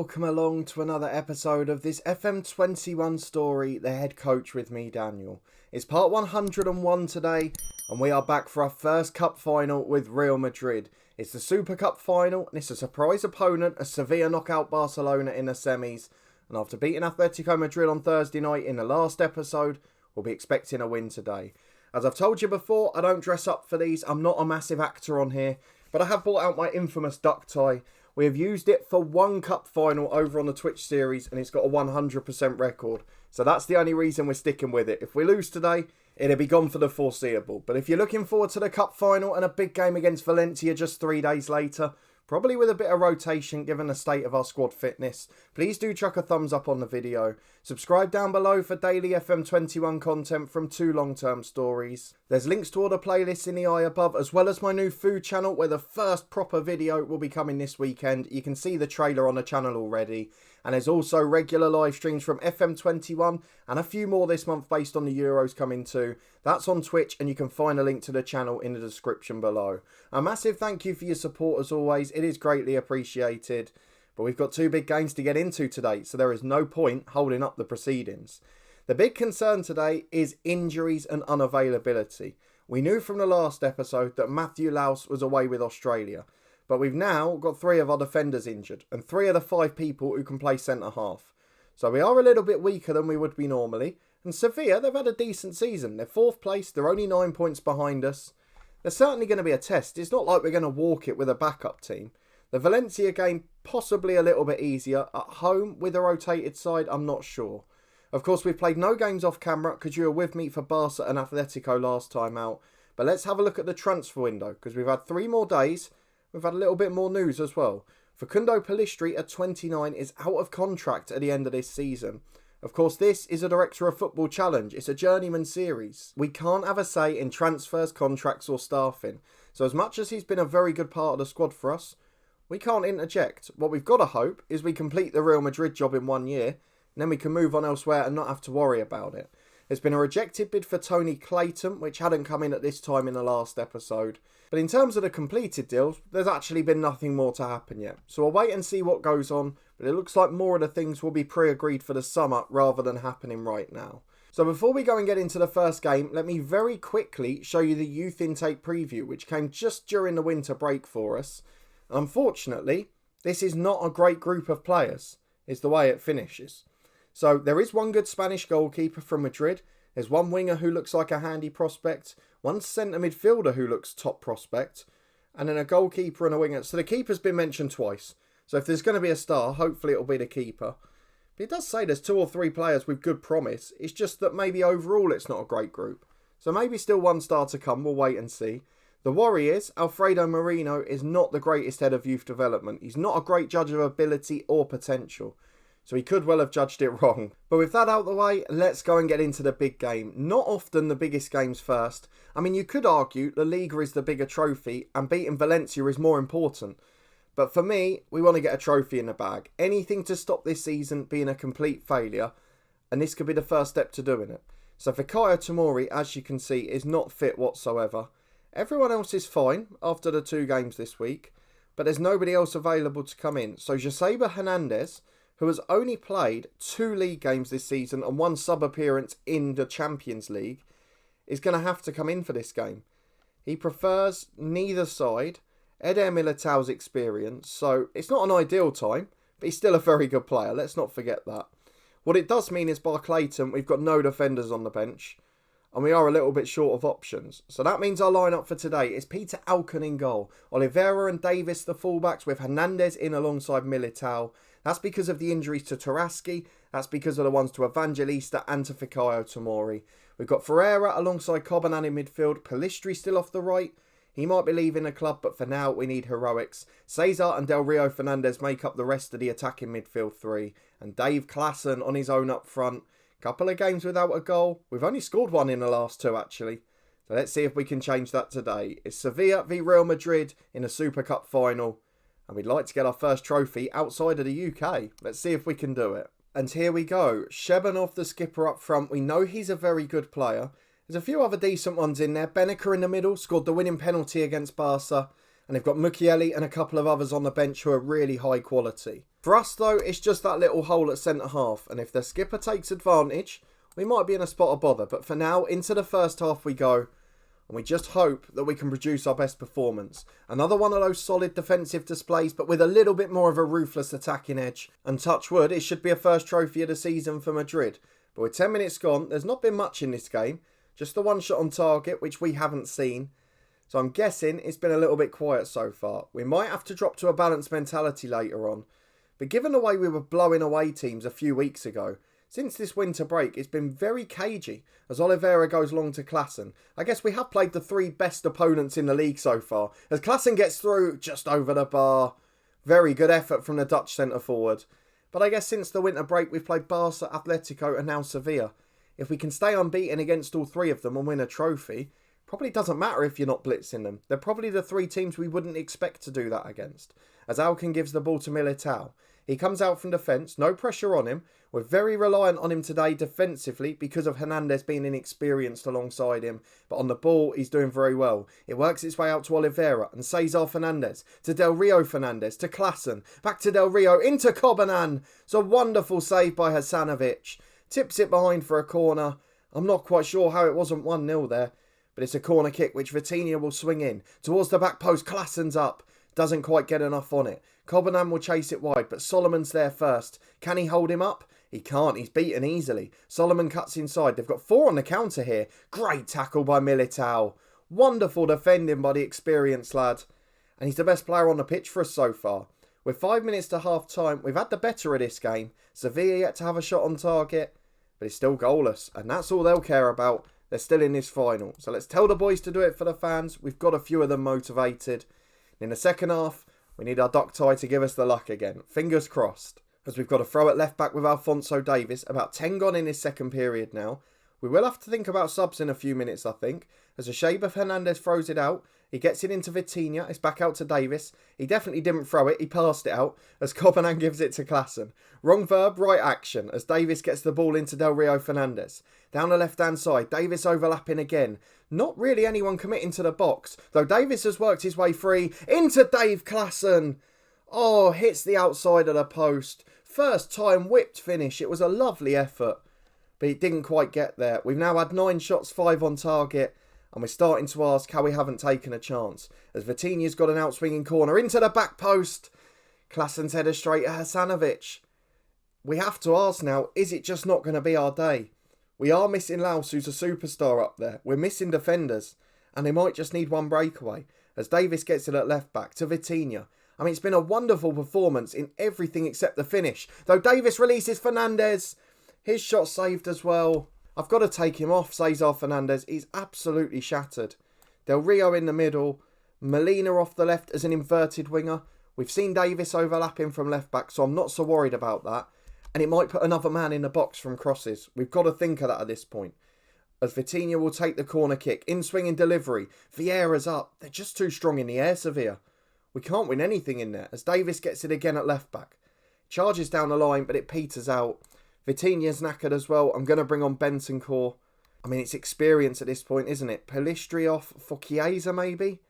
welcome along to another episode of this FM21 story, The Head Coach with me, Daniel. It's part 101 today, and we are back for our first cup final with Real Madrid. It's the Super Cup final, and it's a surprise opponent as Sevilla knock out Barcelona in the semis. And after beating Atletico Madrid on Thursday night in the last episode, we'll be expecting a win today. As I've told you before, I don't dress up for these. I'm not a massive actor on here, but I have brought out my infamous duck tie. We have used it for one cup final over on the Twitch series, and it's got a 100% record. So that's the only reason we're sticking with it. If we lose today, it'll be gone for the foreseeable. But if you're looking forward to the cup final and a big game against Valencia just 3 days later, probably with a bit of rotation given the state of our squad fitness, please do chuck a thumbs up on the video. Subscribe down below for daily FM21 content from 2 long-term stories. There's links to all the playlists in the eye above, as well as my new food channel where the first proper video will be coming this weekend. You can see the trailer on the channel already. And there's also regular live streams from FM21 and a few more this month based on the Euros coming too. That's on Twitch, and you can find a link to the channel in the description below. A massive thank you for your support as always. It is greatly appreciated. But we've got 2 big games to get into today, so there is no point holding up the proceedings. The big concern today is injuries and unavailability. We knew from the last episode that Matthew Laus was away with Australia. But we've now got 3 of our defenders injured, and 3 of the 5 people who can play centre-half. So we are a little bit weaker than we would be normally. And Sevilla, they've had a decent season. They're 4th place, they're only 9 points behind us. There's certainly going to be a test. It's not like we're going to walk it with a backup team. The Valencia game, possibly a little bit easier. At home, with a rotated side, I'm not sure. Of course, we've played no games off camera because you were with me for Barca and Atletico last time out. But let's have a look at the transfer window, because we've had 3 more days. We've had a little bit more news as well. Facundo Pellistri at 29 is out of contract at the end of this season. Of course, this is a Director of Football challenge. It's a journeyman series. We can't have a say in transfers, contracts or staffing. So as much as he's been a very good part of the squad for us, we can't interject. What we've got to hope is we complete the Real Madrid job in 1 year, and then we can move on elsewhere and not have to worry about it. There's been a rejected bid for Tony Clayton, which hadn't come in at this time in the last episode. But in terms of the completed deals, there's actually been nothing more to happen yet. So we'll wait and see what goes on, but it looks like more of the things will be pre-agreed for the summer rather than happening right now. So before we go and get into the first game, let me very quickly show you the youth intake preview, which came just during the winter break for us. Unfortunately, this is not a great group of players, is the way it finishes. So there is one good Spanish goalkeeper from Madrid. There's one winger who looks like a handy prospect, one centre midfielder who looks top prospect, and then a goalkeeper and a winger. So the keeper's been mentioned twice. So if there's going to be a star, hopefully it'll be the keeper. But it does say there's 2 or 3 players with good promise. It's just that maybe overall it's not a great group. So maybe still 1 star to come. We'll wait and see. The worry is, Alfredo Moreno is not the greatest head of youth development. He's not a great judge of ability or potential. So he could well have judged it wrong. But with that out of the way, let's go and get into the big game. Not often the biggest games first. I mean, you could argue the Liga is the bigger trophy and beating Valencia is more important. But for me, we want to get a trophy in the bag. Anything to stop this season being a complete failure. And this could be the first step to doing it. So Fikayo Tomori, as you can see, is not fit whatsoever. Everyone else is fine after the 2 games this week. But there's nobody else available to come in. So Joseba Hernandez, who has only played 2 league games this season and 1 sub-appearance in the Champions League, is going to have to come in for this game. He prefers neither side. Eder Militao's experience, so it's not an ideal time, but he's still a very good player, let's not forget that. What it does mean is bar Clayton, we've got no defenders on the bench, and we are a little bit short of options. So that means our lineup for today is Peter Alcon in goal, Oliveira and Davis the fullbacks, with Hernandez in alongside Militao. That's because of the injuries to Taraski. That's because of the ones to Evangelista and to Fikayo Tomori. We've got Ferreira alongside Cobanan in midfield. Pellistri still off the right. He might be leaving the club, but for now we need heroics. Cesar and Del Rio Fernandez make up the rest of the attacking midfield 3. And Dave Klassen on his own up front. Couple of games without a goal. We've only scored 1 in the last 2 actually. So let's see if we can change that today. It's Sevilla v Real Madrid in a Super Cup final. And we'd like to get our first trophy outside of the UK. Let's see if we can do it. And here we go. Shebanov, the skipper up front. We know he's a very good player. There's a few other decent ones in there. Beneker in the middle scored the winning penalty against Barca. And and they've got Mukiele and a couple of others on the bench who are really high quality. For us though, it's just that little hole at centre half, and if the skipper takes advantage, we might be in a spot of bother. But for now, into the first half we go, and we just hope that we can produce our best performance. Another one of those solid defensive displays, but with a little bit more of a ruthless attacking edge. And touch wood, it should be a first trophy of the season for Madrid. But with 10 minutes gone, there's not been much in this game. Just the one shot on target, which we haven't seen. So I'm guessing it's been a little bit quiet so far. We might have to drop to a balanced mentality later on. But given the way we were blowing away teams a few weeks ago, since this winter break, it's been very cagey as Oliveira goes long to Klaassen. I guess we have played the three best opponents in the league so far, as Klaassen gets through just over the bar. Very good effort from the Dutch centre-forward. But I guess since the winter break, we've played Barca, Atletico and now Sevilla. If we can stay unbeaten against all three of them and win a trophy, probably doesn't matter if you're not blitzing them. They're probably the three teams we wouldn't expect to do that against. As Alkin gives the ball to Militao. He comes out from defence, no pressure on him. We're very reliant on him today defensively because of Hernandez being inexperienced alongside him. But on the ball, he's doing very well. It works its way out to Oliveira and Cesar Fernandez, to Del Rio Fernandez, to Klaassen, back to Del Rio, into Kobanan. It's a wonderful save by Hasanovic. Tips it behind for a corner. I'm not quite sure how it wasn't 1-0 there. But it's a corner kick which Vitinha will swing in. Towards the back post, Klaassen's up. Doesn't quite get enough on it. Kobanan will chase it wide, but Solomon's there first. Can he hold him up? He can't. He's beaten easily. Solomon cuts inside. They've got 4 on the counter here. Great tackle by Militao. Wonderful defending by the experienced lad. And he's the best player on the pitch for us so far. With 5 minutes to half time, we've had the better of this game. Sevilla yet to have a shot on target, but it's still goalless. And that's all they'll care about. They're still in this final. So let's tell the boys to do it for the fans. We've got a few of them motivated. In the second half, we need our duck tie to give us the luck again. Fingers crossed. As we've got a throw at left back with Alphonso Davies. About 10 gone in his second period now. We will have to think about subs in a few minutes, I think. As a shade of Hernandez throws it out. He gets it into Vitinha. It's back out to Davies. He definitely didn't throw it. He passed it out as Kobanan gives it to Klaassen. Wrong verb, right action as Davies gets the ball into Del Rio Fernandez. Down the left-hand side, Davies overlapping again. Not really anyone committing to the box, though Davies has worked his way free into Dave Klaassen. Oh, hits the outside of the post. First time whipped finish. It was a lovely effort, but it didn't quite get there. We've now had 9 shots, 5 on target. And we're starting to ask how we haven't taken a chance. As Vitinha's got an outswinging corner into the back post. Klaassen's header straight at Hasanovic. We have to ask now, is it just not going to be our day? We are missing Laus, who's a superstar up there. We're missing defenders. And they might just need one breakaway. As Davies gets it at left back to Vitinha. I mean, it's been a wonderful performance in everything except the finish. Though Davies releases Fernandez. His shot saved as well. I've got to take him off, Cesar Fernandez. He's absolutely shattered. Del Rio in the middle. Molina off the left as an inverted winger. We've seen Davies overlapping from left back, so I'm not so worried about that. And it might put another man in the box from crosses. We've got to think of that at this point. As Vitinha will take the corner kick. In swinging delivery. Vieira's up. They're just too strong in the air, Sevilla. We can't win anything in there. As Davies gets it again at left back. Charges down the line, but it peters out. Vitinha's knackered as well. I'm going to bring on Bentancur. I mean, it's experience at this point, isn't it? Pelistri off for Chiesa, maybe?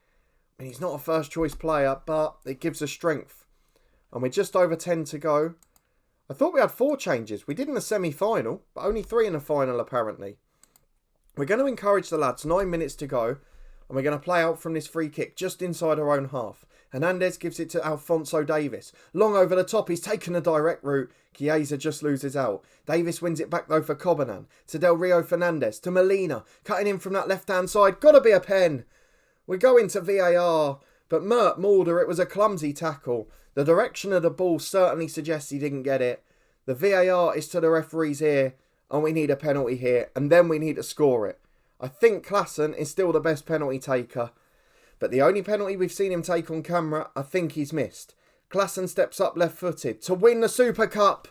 I mean, he's not a first choice player, but it gives us strength. And we're just over 10 to go. I thought we had 4 changes. We did in the semi-final, but only 3 in the final, apparently. We're going to encourage the lads. 9 minutes to go. And we're going to play out from this free kick just inside our own half. Hernandez gives it to Alphonso Davies. Long over the top. He's taken a direct route. Chiesa just loses out. Davies wins it back though for Kobanan. To Del Rio Fernandez. To Molina. Cutting in from that left-hand side. Gotta be a pen. We go into VAR. But Mert Mulder, it was a clumsy tackle. The direction of the ball certainly suggests he didn't get it. The VAR is to the referee's ear. And we need a penalty here. And then we need to score it. I think Klaassen is still the best penalty taker. But the only penalty we've seen him take on camera, I think he's missed. Klaassen steps up left-footed to win the Super Cup.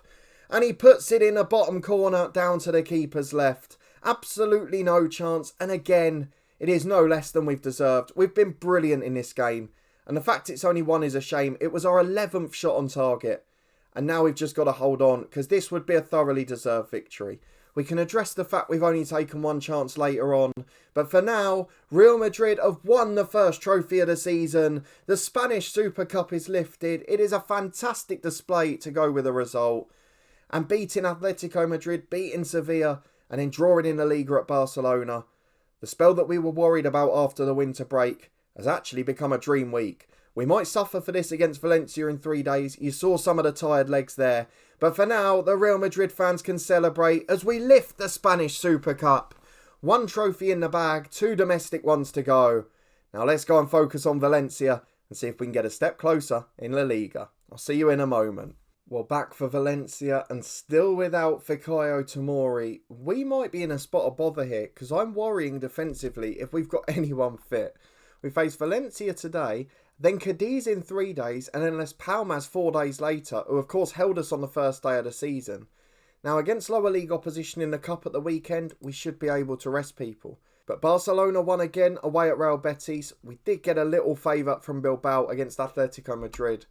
And he puts it in the bottom corner down to the keeper's left. Absolutely no chance. And again, it is no less than we've deserved. We've been brilliant in this game. And the fact it's only 1 is a shame. It was our 11th shot on target. And now we've just got to hold on because this would be a thoroughly deserved victory. We can address the fact we've only taken one chance later on. But for now, Real Madrid have won the first trophy of the season. The Spanish Super Cup is lifted. It is a fantastic display to go with the result. And beating Atletico Madrid, beating Sevilla, and then drawing in the Liga at Barcelona. The spell that we were worried about after the winter break has actually become a dream week. We might suffer for this against Valencia in 3 days. You saw some of the tired legs there. But for now, the Real Madrid fans can celebrate as we lift the Spanish Super Cup. 1 trophy in the bag, 2 domestic ones to go. Now let's go and focus on Valencia and see if we can get a step closer in La Liga. I'll see you in a moment. Well, back for Valencia and still without Fikayo Tomori. We might be in a spot of bother here because I'm worrying defensively if we've got anyone fit. We face Valencia today, then Cadiz in 3 days, and then Las Palmas 4 days later, who of course held us on the first day of the season. Now against lower league opposition in the Cup at the weekend, we should be able to rest people. But Barcelona won again away at Real Betis. We did get a little favour from Bilbao against Atletico Madrid.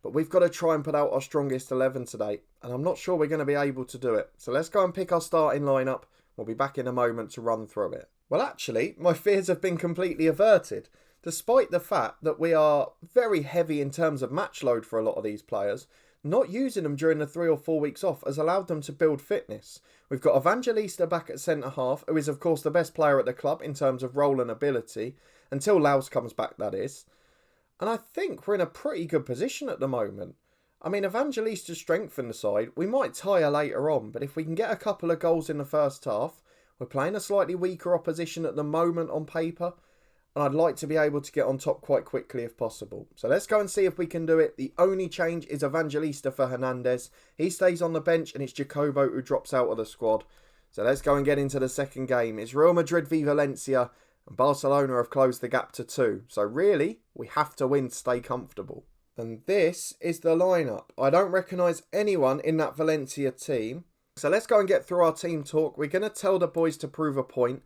But we've got to try and put out our strongest 11 today, and I'm not sure we're going to be able to do it. So let's go and pick our starting lineup. We'll be back in a moment to run through it. Well, actually, my fears have been completely averted. Despite the fact that we are very heavy in terms of match load for a lot of these players, not using them during the 3 or 4 weeks off has allowed them to build fitness. We've got Evangelista back at centre-half, who is of course the best player at the club in terms of role and ability, until Laus comes back, that is. And I think we're in a pretty good position at the moment. I mean, Evangelista strengthened the side. We might tire later on, but if we can get a couple of goals in the first half, we're playing a slightly weaker opposition at the moment on paper, and I'd like to be able to get on top quite quickly if possible. So let's go and see if we can do it. The only change is Evangelista for Hernandez. He stays on the bench and it's Jacobo who drops out of the squad. So let's go and get into the second game. It's Real Madrid v Valencia, and Barcelona have closed the gap to 2. So really, we have to win to stay comfortable. And this is the lineup. I don't recognise anyone in that Valencia team. So let's go and get through our team talk. We're going to tell the boys to prove a point.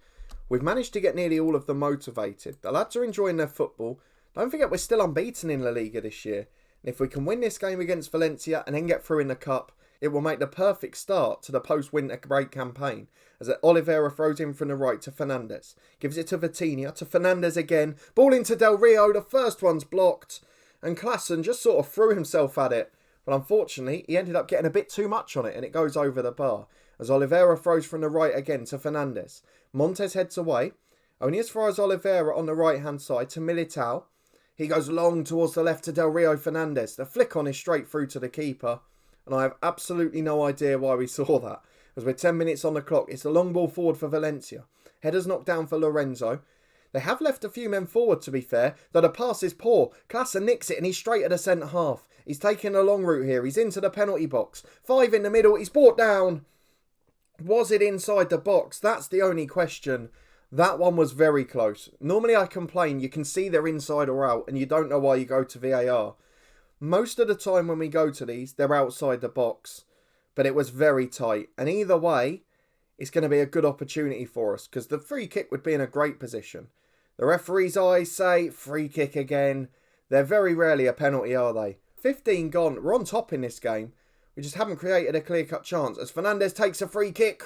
We've managed to get nearly all of them motivated. The lads are enjoying their football. Don't forget we're still unbeaten in La Liga this year. And if we can win this game against Valencia and then get through in the Cup, it will make the perfect start to the post-winter break campaign. As Oliveira throws in from the right to Fernandez. Gives it to Vitinha, to Fernandez again. Ball into Del Rio, the first one's blocked. And Klassen just sort of threw himself at it. But unfortunately, he ended up getting a bit too much on it and it goes over the bar. As Oliveira throws from the right again to Fernandez. Montes heads away, only as far as Oliveira on the right-hand side to Militao. He goes long towards the left to Del Rio Fernandez. The flick on is straight through to the keeper. And I have absolutely no idea why we saw that. As we're 10 minutes on the clock, it's a long ball forward for Valencia. Header's knocked down for Lorenzo. They have left a few men forward, to be fair, though the pass is poor. Klassen nicks it and he's straight at the centre-half. He's taking a long route here. He's into the penalty box. 5 in the middle. He's brought down. Was it inside the box? That's the only question. That one was very close. Normally I complain, you can see they're inside or out and you don't know why you go to VAR. Most of the time when we go to these, they're outside the box. But it was very tight. And either way, it's going to be a good opportunity for us because the free kick would be in a great position. The referee's eyes say, free kick again. They're very rarely a penalty, are they? 15 gone. We're on top in this game. We just haven't created a clear-cut chance. As Fernandez takes a free kick.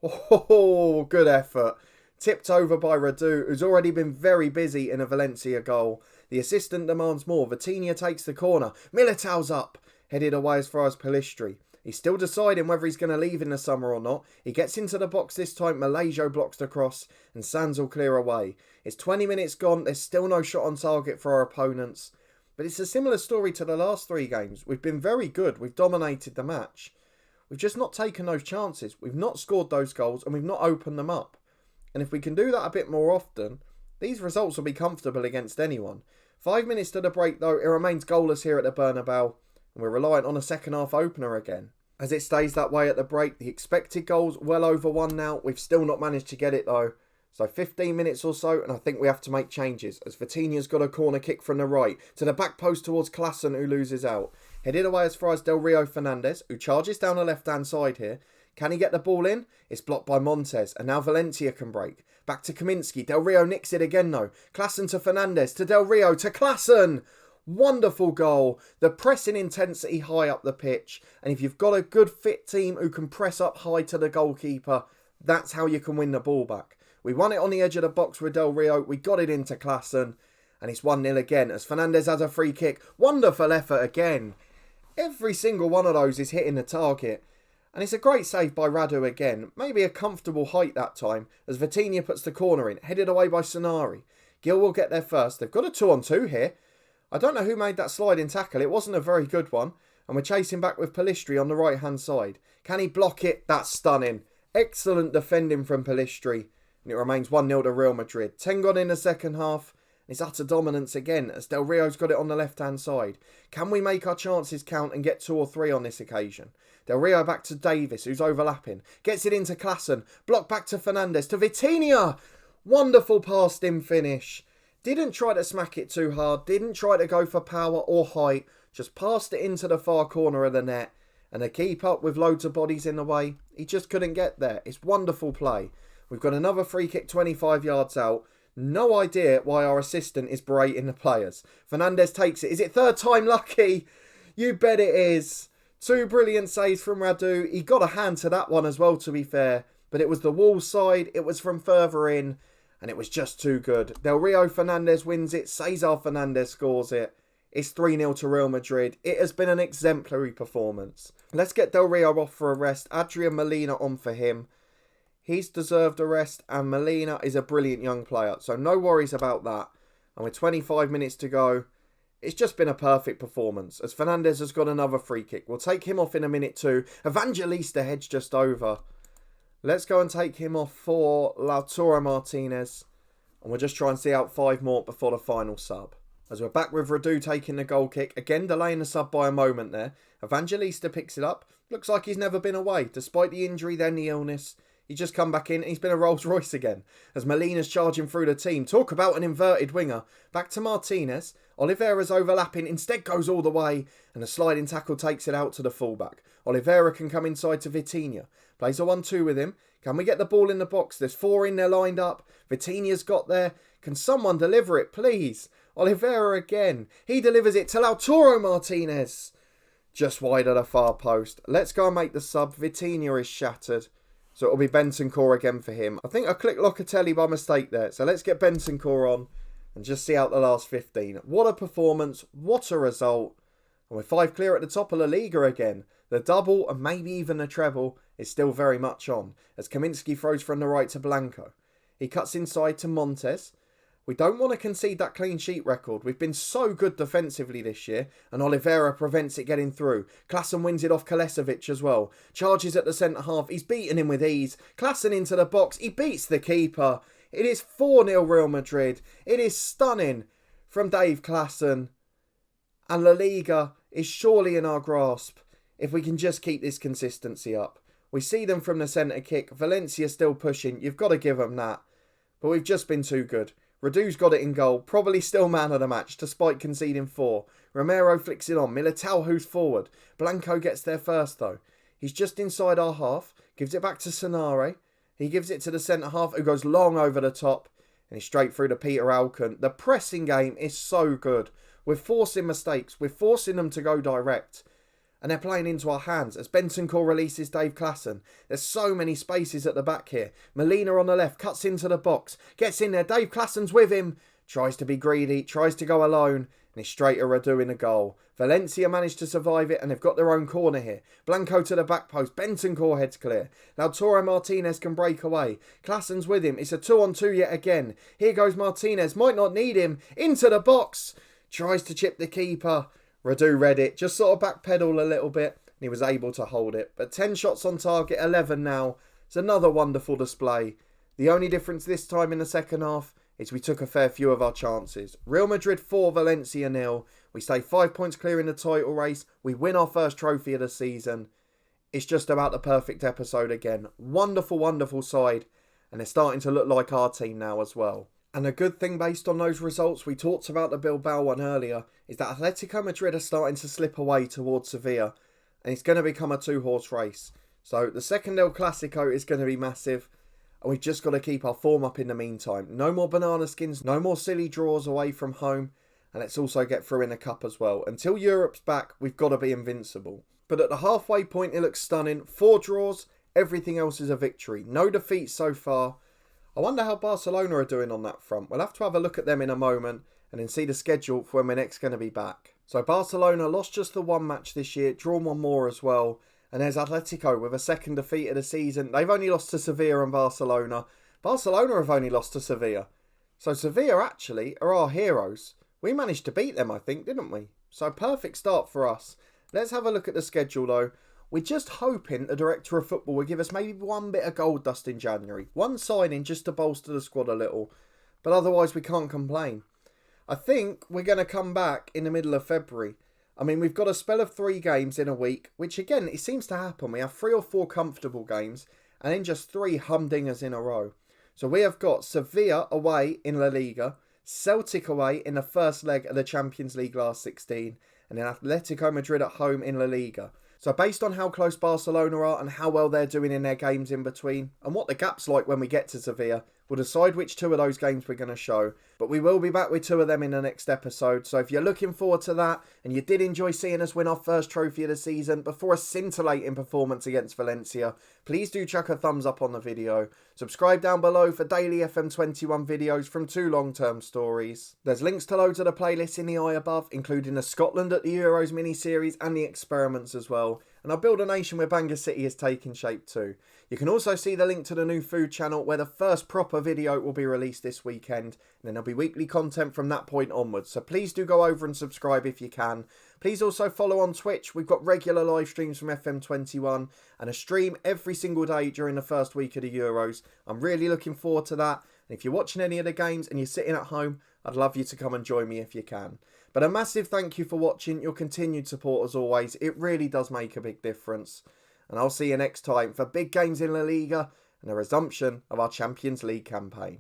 Oh, good effort. Tipped over by Radu, who's already been very busy in a Valencia goal. The assistant demands more. Vitinha takes the corner. Militao's up. Headed away as far as Pelistri. He's still deciding whether he's going to leave in the summer or not. He gets into the box this time. Malaysia blocks the cross and Sands will clear away. It's 20 minutes gone. There's still no shot on target for our opponents. But it's a similar story to the last 3 games. We've been very good. We've dominated the match. We've just not taken those chances. We've not scored those goals and we've not opened them up. And if we can do that a bit more often, these results will be comfortable against anyone. 5 minutes to the break though, it remains goalless here at the Bernabeu. And we're reliant on a second half opener again. As it stays that way at the break, the expected goals well over 1 now. We've still not managed to get it though. So 15 minutes or so, and I think we have to make changes, as Vitinha's got a corner kick from the right, to the back post towards Klassen, who loses out. Headed away as far as Del Rio Fernandez, who charges down the left-hand side here. Can he get the ball in? It's blocked by Montes, and now Valencia can break. Back to Kaminski, Del Rio nicks it again though. Klassen to Fernandez, to Del Rio, to Klassen! Wonderful goal. The pressing intensity high up the pitch. And if you've got a good fit team who can press up high to the goalkeeper, that's how you can win the ball back. We won it on the edge of the box with Del Rio. We got it into Klassen. And it's 1-0 again as Fernandez has a free kick. Wonderful effort again. Every single one of those is hitting the target. And it's a great save by Radu again. Maybe a comfortable height that time as Vitinha puts the corner in. Headed away by Sonari. Gil will get there first. They've got a 2-on-2 here. I don't know who made that sliding tackle. It wasn't a very good one. And we're chasing back with Pellistri on the right hand side. Can he block it? That's stunning. Excellent defending from Pellistri. And it remains 1-0 to Real Madrid. 10 gone in the second half. It's utter dominance again as Del Rio's got it on the left-hand side. Can we make our chances count and get 2 or 3 on this occasion? Del Rio back to Davis, who's overlapping. Gets it into Klassen. Block back to Fernandez. To Vitinha. Wonderful passed-in finish. Didn't try to smack it too hard. Didn't try to go for power or height. Just passed it into the far corner of the net. And a keeper with loads of bodies in the way. He just couldn't get there. It's wonderful play. We've got another free kick 25 yards out. No idea why our assistant is berating the players. Fernandez takes it. Is it third time lucky? You bet it is. 2 brilliant saves from Radu. He got a hand to that one as well, to be fair. But it was the wall side. It was from further in. And it was just too good. Del Rio Fernandez wins it. Cesar Fernandez scores it. It's 3-0 to Real Madrid. It has been an exemplary performance. Let's get Del Rio off for a rest. Adrian Molina on for him. He's deserved a rest, and Molina is a brilliant young player, so no worries about that. And with 25 minutes to go, it's just been a perfect performance, as Fernandez has got another free kick. We'll take him off in a minute too. Evangelista heads just over. Let's go and take him off for Lautaro Martinez, and we'll just try and see out 5 more before the final sub. As we're back with Radu taking the goal kick, again delaying the sub by a moment there. Evangelista picks it up. Looks like he's never been away, despite the injury, then the illness. He's just come back in and he's been a Rolls Royce again. As Molina's charging through the team. Talk about an inverted winger. Back to Martinez. Oliveira's overlapping. Instead goes all the way. And a sliding tackle takes it out to the fullback. Oliveira can come inside to Vitinha. Plays a 1-2 with him. Can we get the ball in the box? There's 4 in there lined up. Vitinha's got there. Can someone deliver it, please? Oliveira again. He delivers it to Lautaro Martinez. Just wide of the far post. Let's go and make the sub. Vitinha is shattered. So it'll be Bentancur again for him. I think I clicked Locatelli by mistake there. So let's get Bentancur on and just see out the last 15. What a performance. What a result. And with 5 clear at the top of the Liga again. The double and maybe even the treble is still very much on. As Kaminski throws from the right to Blanco. He cuts inside to Montes. We don't want to concede that clean sheet record. We've been so good defensively this year. And Oliveira prevents it getting through. Klassen wins it off Kalesovic as well. Charges at the centre half. He's beaten him with ease. Klassen into the box. He beats the keeper. It is 4-0 Real Madrid. It is stunning from Dave Klassen. And La Liga is surely in our grasp if we can just keep this consistency up. We see them from the centre kick. Valencia still pushing. You've got to give them that. But we've just been too good. Radu's got it in goal. Probably still man of the match, despite conceding 4. Romero flicks it on. Militao who's forward. Blanco gets there first, though. He's just inside our half. Gives it back to Sonare. He gives it to the centre half, who goes long over the top. And he's straight through to Peter Alcon. The pressing game is so good. We're forcing mistakes. We're forcing them to go direct. And they're playing into our hands as Bentancur releases Dave Klassen. There's so many spaces at the back here. Molina on the left, cuts into the box, gets in there. Dave Klassen's with him. Tries to be greedy, tries to go alone, and he's straight at Radu in the goal. Valencia managed to survive it, and they've got their own corner here. Blanco to the back post. Bentancur heads clear. Lautaro Martinez can break away. Klassen's with him. It's a 2-on-2 yet again. Here goes Martinez. Might not need him. Into the box. Tries to chip the keeper. Radu read it, just sort of backpedal a little bit, and he was able to hold it. But 10 shots on target, 11 now. It's another wonderful display. The only difference this time in the second half is we took a fair few of our chances. Real Madrid 4, Valencia 0. We stay 5 points clear in the title race. We win our first trophy of the season. It's just about the perfect episode again. Wonderful, wonderful side. And they're starting to look like our team now as well. And a good thing based on those results, we talked about the Bilbao one earlier, is that Atletico Madrid are starting to slip away towards Sevilla. And it's going to become a 2-horse race. So the second El Clasico is going to be massive. And we've just got to keep our form up in the meantime. No more banana skins, no more silly draws away from home. and let's also get through in the cup as well. Until Europe's back, we've got to be invincible. But at the halfway point, it looks stunning. 4 draws, everything else is a victory. No defeats so far. I wonder how Barcelona are doing on that front. We'll have to have a look at them in a moment and then see the schedule for when we're next going to be back. So Barcelona lost just the 1 match this year, drawn 1 more as well. And there's Atletico with a second defeat of the season. They've only lost to Sevilla and Barcelona. Barcelona have only lost to Sevilla. So Sevilla actually are our heroes. We managed to beat them, I think, didn't we? So perfect start for us. Let's have a look at the schedule though. We're just hoping the director of football will give us maybe 1 bit of gold dust in January. 1 signing just to bolster the squad a little. But otherwise we can't complain. I think we're going to come back in the middle of February. I mean, we've got a spell of 3 games in a week, which again, it seems to happen. We have 3 or 4 comfortable games and then just 3 humdingers in a row. So we have got Sevilla away in La Liga, Celtic away in the first leg of the Champions League last 16, and then Atletico Madrid at home in La Liga. So based on how close Barcelona are and how well they're doing in their games in between, and what the gap's like when we get to Sevilla, we'll decide which 2 of those games we're going to show. But we will be back with 2 of them in the next episode. So if you're looking forward to that, and you did enjoy seeing us win our first trophy of the season before a scintillating performance against Valencia, please do chuck a thumbs up on the video. Subscribe down below for daily FM21 videos from 2 long-term stories. There's links to loads of the playlists in the eye above, including the Scotland at the Euros mini-series and the experiments as well. And our Build a Nation with Bangor City is taking shape too. You can also see the link to the new food channel where the first proper video will be released this weekend. And then there'll be weekly content from that point onwards. So please do go over and subscribe if you can. Please also follow on Twitch. We've got regular live streams from FM21 and a stream every single day during the first week of the Euros. I'm really looking forward to that. And if you're watching any of the games and you're sitting at home, I'd love you to come and join me if you can. But a massive thank you for watching. Your continued support as always. It really does make a big difference. And I'll see you next time for big games in La Liga and the resumption of our Champions League campaign.